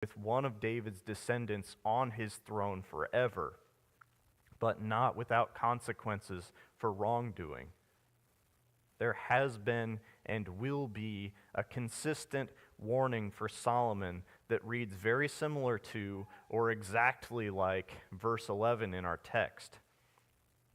with one of David's descendants on his throne forever, but not without consequences for wrongdoing. There has been and will be a consistent warning for Solomon that reads very similar to or exactly like verse 11 in our text.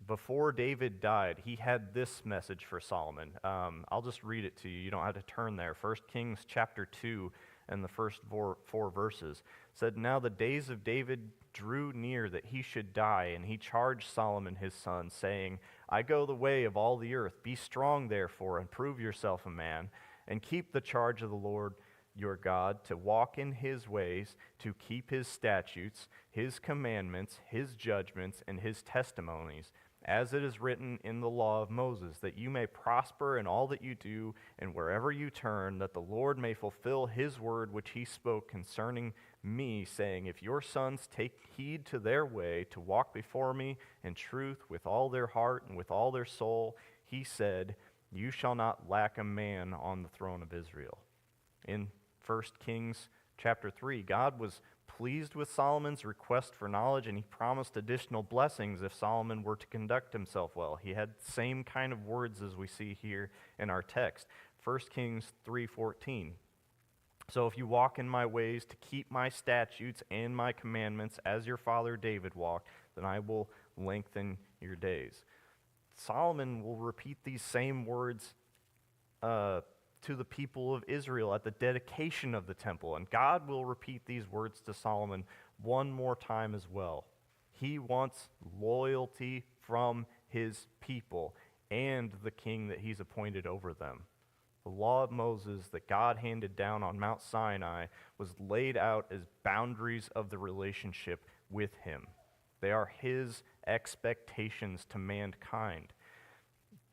Before David died, he had this message for Solomon. I'll just read it to you. You don't have to turn there. 1 Kings chapter 2 and the first four verses said, "Now the days of David drew near that he should die, and he charged Solomon his son, saying, I go the way of all the earth. Be strong, therefore, and prove yourself a man, and keep the charge of the Lord your God, to walk in his ways, to keep his statutes, his commandments, his judgments, and his testimonies, as it is written in the law of Moses, that you may prosper in all that you do, and wherever you turn, that the Lord may fulfill his word which he spoke concerning me, saying, if your sons take heed to their way, to walk before me in truth with all their heart and with all their soul, he said, you shall not lack a man on the throne of Israel." In 1 Kings chapter 3, God was pleased with Solomon's request for knowledge, and he promised additional blessings if Solomon were to conduct himself well. He had the same kind of words as we see here in our text. 1 Kings 3:14. "So if you walk in my ways to keep my statutes and my commandments as your father David walked, then I will lengthen your days." Solomon will repeat these same words to the people of Israel at the dedication of the temple. And God will repeat these words to Solomon one more time as well. He wants loyalty from his people and the king that he's appointed over them. The law of Moses that God handed down on Mount Sinai was laid out as boundaries of the relationship with him. They are his expectations to mankind.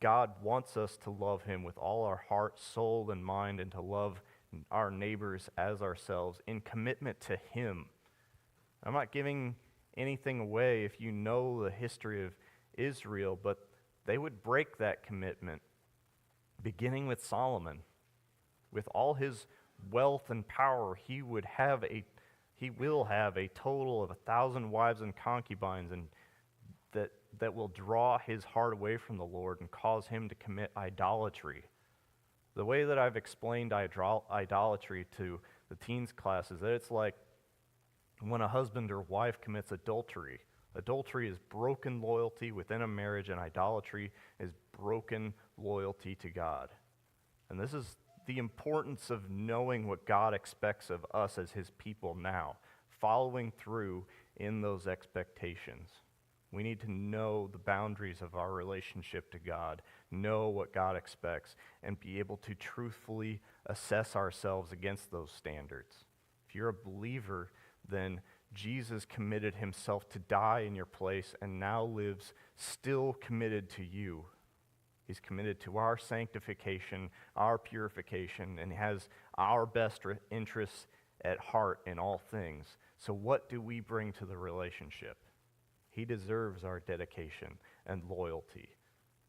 God wants us to love him with all our heart, soul, and mind, and to love our neighbors as ourselves in commitment to him. I'm not giving anything away if you know the history of Israel, but they would break that commitment, beginning with Solomon. With all his wealth and power, he will have a total of 1,000 wives and concubines, and that will draw his heart away from the Lord and cause him to commit idolatry. The way that I've explained idolatry to the teens class is that it's like when a husband or wife commits adultery. Adultery is broken loyalty within a marriage, and idolatry is broken loyalty to God. And this is the importance of knowing what God expects of us as his people now, following through in those expectations. We need to know the boundaries of our relationship to God, know what God expects, and be able to truthfully assess ourselves against those standards. If you're a believer, then Jesus committed himself to die in your place and now lives still committed to you. He's committed to our sanctification, our purification, and has our best interests at heart in all things. So what do we bring to the relationship? He deserves our dedication and loyalty.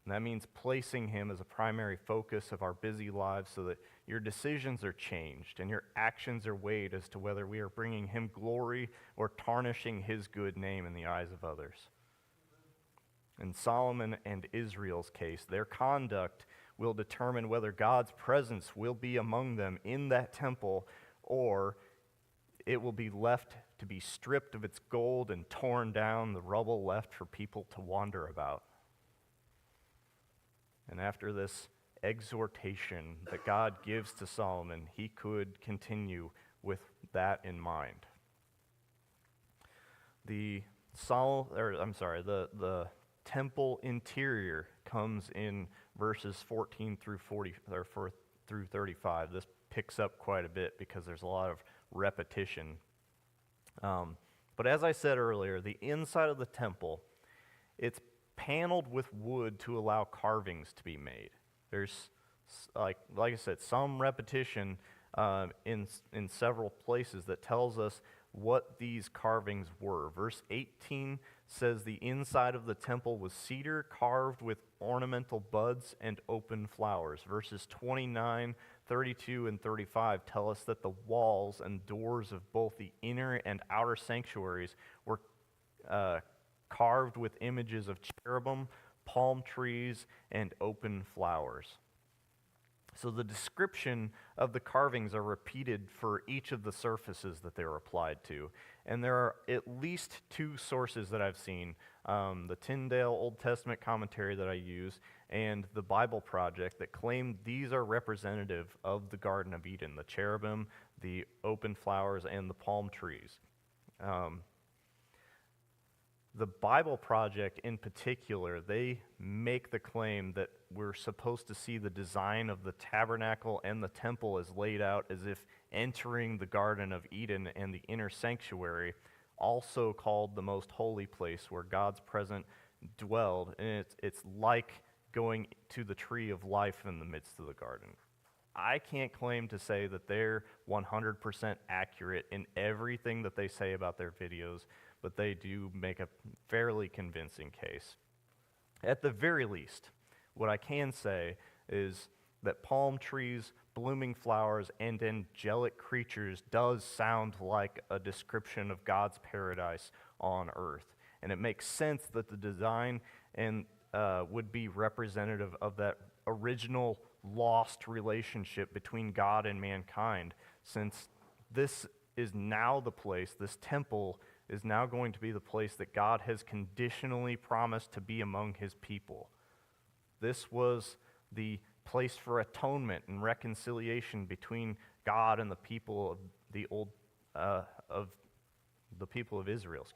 And that means placing him as a primary focus of our busy lives so that your decisions are changed and your actions are weighed as to whether we are bringing him glory or tarnishing his good name in the eyes of others. In Solomon and Israel's case, their conduct will determine whether God's presence will be among them in that temple, or it will be left to be stripped of its gold and torn down, the rubble left for people to wander about. And after this exhortation that God gives to Solomon, he could continue with that in mind. The temple interior comes in verses 14 through 35. This picks up quite a bit because there's a lot of repetition. But as I said earlier, the inside of the temple, it's paneled with wood to allow carvings to be made. There's, like I said, some repetition in several places that tells us what these carvings were. Verse 18 says the inside of the temple was cedar carved with ornamental buds and open flowers. Verses 29 32 and 35 tell us that the walls and doors of both the inner and outer sanctuaries were carved with images of cherubim, palm trees, and open flowers. So the description of the carvings are repeated for each of the surfaces that they were applied to. And there are at least two sources that I've seen, the Tyndale Old Testament commentary that I use and the Bible Project, that claim these are representative of the Garden of Eden, the cherubim, the open flowers, and the palm trees. The Bible Project in particular, they make the claim that we're supposed to see the design of the tabernacle and the temple as laid out as if entering the Garden of Eden and the inner sanctuary, also called the most holy place where God's presence dwelled. And it's like going to the tree of life in the midst of the garden. I can't claim to say that they're 100% accurate in everything that they say about their videos, but they do make a fairly convincing case. At the very least, what I can say is that palm trees, blooming flowers, and angelic creatures does sound like a description of God's paradise on earth. And it makes sense that the design would be representative of that original lost relationship between God and mankind, since this is now the place, this temple is now going to be the place that God has conditionally promised to be among his people. This was the place for atonement and reconciliation between God and the people of the people of Israel,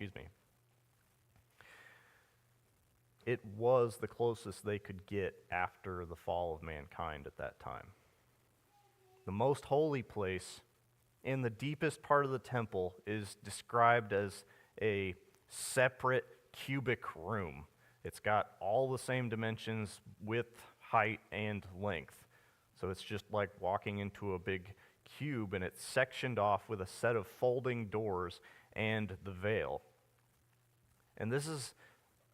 It was the closest they could get after the fall of mankind at that time. The most holy place in the deepest part of the temple is described as a separate cubic room. It's got all the same dimensions, width, height, and length. So it's just like walking into a big cube, and it's sectioned off with a set of folding doors and the veil. And this is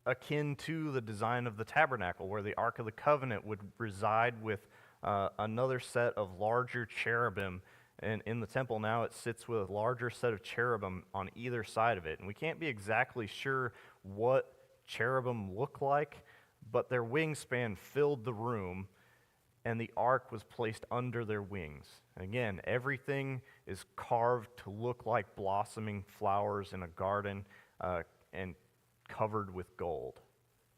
akin to the design of the tabernacle, where the Ark of the Covenant would reside with another set of larger cherubim. And in the temple now, it sits with a larger set of cherubim on either side of it. And we can't be exactly sure what cherubim look like, but their wingspan filled the room, and the ark was placed under their wings. And again, everything is carved to look like blossoming flowers in a garden and covered with gold.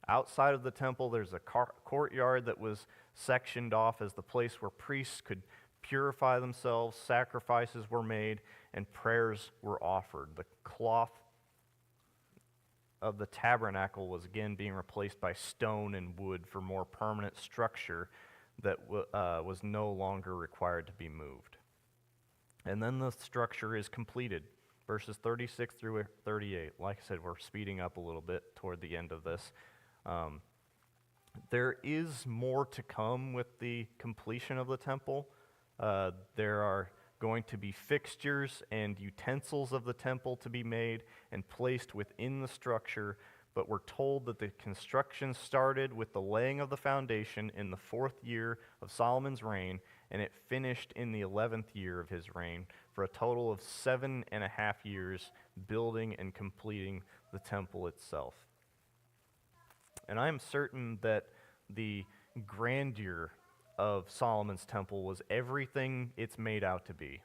Outside of the temple, there's a courtyard that was sectioned off as the place where priests could purify themselves, sacrifices were made, and prayers were offered. The cloth of the tabernacle was again being replaced by stone and wood for more permanent structure that was no longer required to be moved. And then the structure is completed. Verses 36 through 38. Like I said, we're speeding up a little bit toward the end of this. There is more to come with the completion of the temple. There are going to be fixtures and utensils of the temple to be made and placed within the structure, but we're told that the construction started with the laying of the foundation in the 4th year of Solomon's reign, and it finished in the 11th year of his reign, for a total of 7.5 years building and completing the temple itself. And I am certain that the grandeur of Solomon's temple was everything it's made out to be.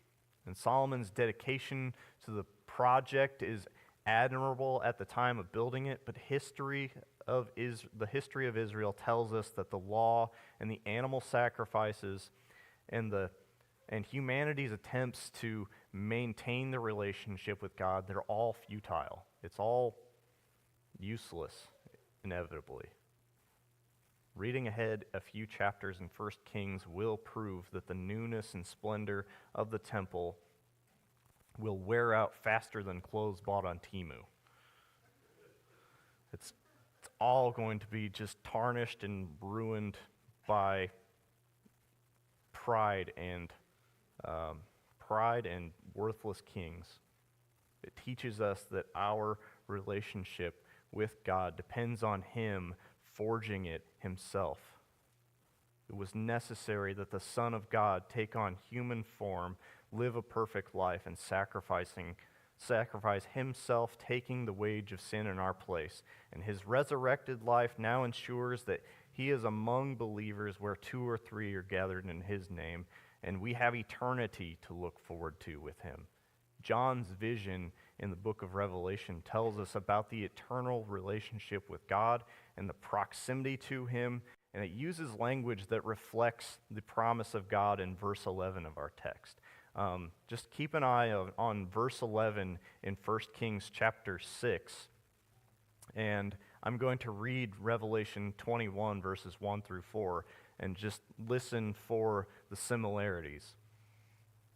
And Solomon's dedication to the project is admirable at the time of building it, but the history of Israel tells us that the law and the animal sacrifices and humanity's attempts to maintain the relationship with God, they're all futile. It's all useless, inevitably. Reading ahead a few chapters in 1 Kings will prove that the newness and splendor of the temple will wear out faster than clothes bought on Temu. It's all going to be just tarnished and ruined by pride and worthless kings. It teaches us that our relationship with God depends on Him forging it Himself. It was necessary that the Son of God take on human form, live a perfect life, and sacrifice himself, taking the wage of sin in our place. And his resurrected life now ensures that he is among believers where 2 or 3 are gathered in his name, and we have eternity to look forward to with him. John's vision in the book of Revelation tells us about the eternal relationship with God and the proximity to him, and it uses language that reflects the promise of God in verse 11 of our text. Just keep an eye on verse 11 in 1 Kings chapter 6, and I'm going to read Revelation 21 verses 1 through 4, and just listen for the similarities.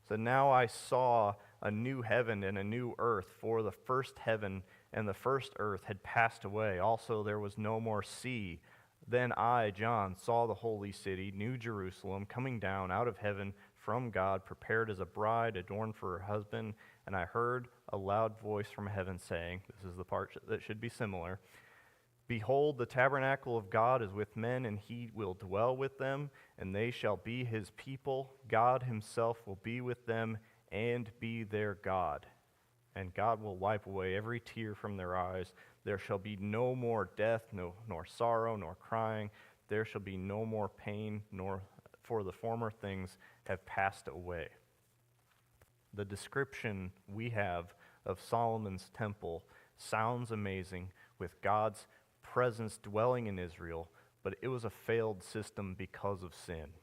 So now I saw a new heaven and a new earth, for the first heaven and the first earth had passed away. Also there was no more sea. Then I, John, saw the holy city, New Jerusalem, coming down out of heaven from God, prepared as a bride adorned for her husband. And I heard a loud voice from heaven saying, this is the part that should be similar, "Behold, the tabernacle of God is with men, and he will dwell with them, and they shall be his people. God himself will be with them and be their God. And God will wipe away every tear from their eyes. There shall be no more death, nor sorrow, nor crying. There shall be no more pain, for the former things have passed away." The description we have of Solomon's temple sounds amazing, with God's presence dwelling in Israel, but it was a failed system because of sin.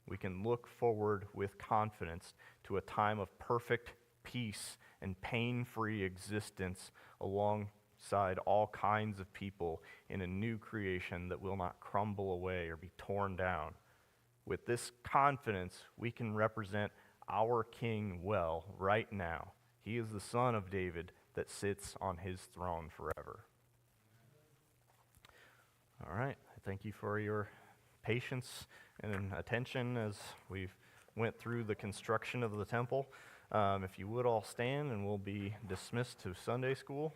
We can look forward with confidence to a time of perfect peace and pain-free existence alongside all kinds of people in a new creation that will not crumble away or be torn down. With this confidence, we can represent our King well right now. He is the Son of David that sits on his throne forever. All right, thank you for your patience and attention as we've went through the construction of the temple. If you would all stand, and we'll be dismissed to Sunday school.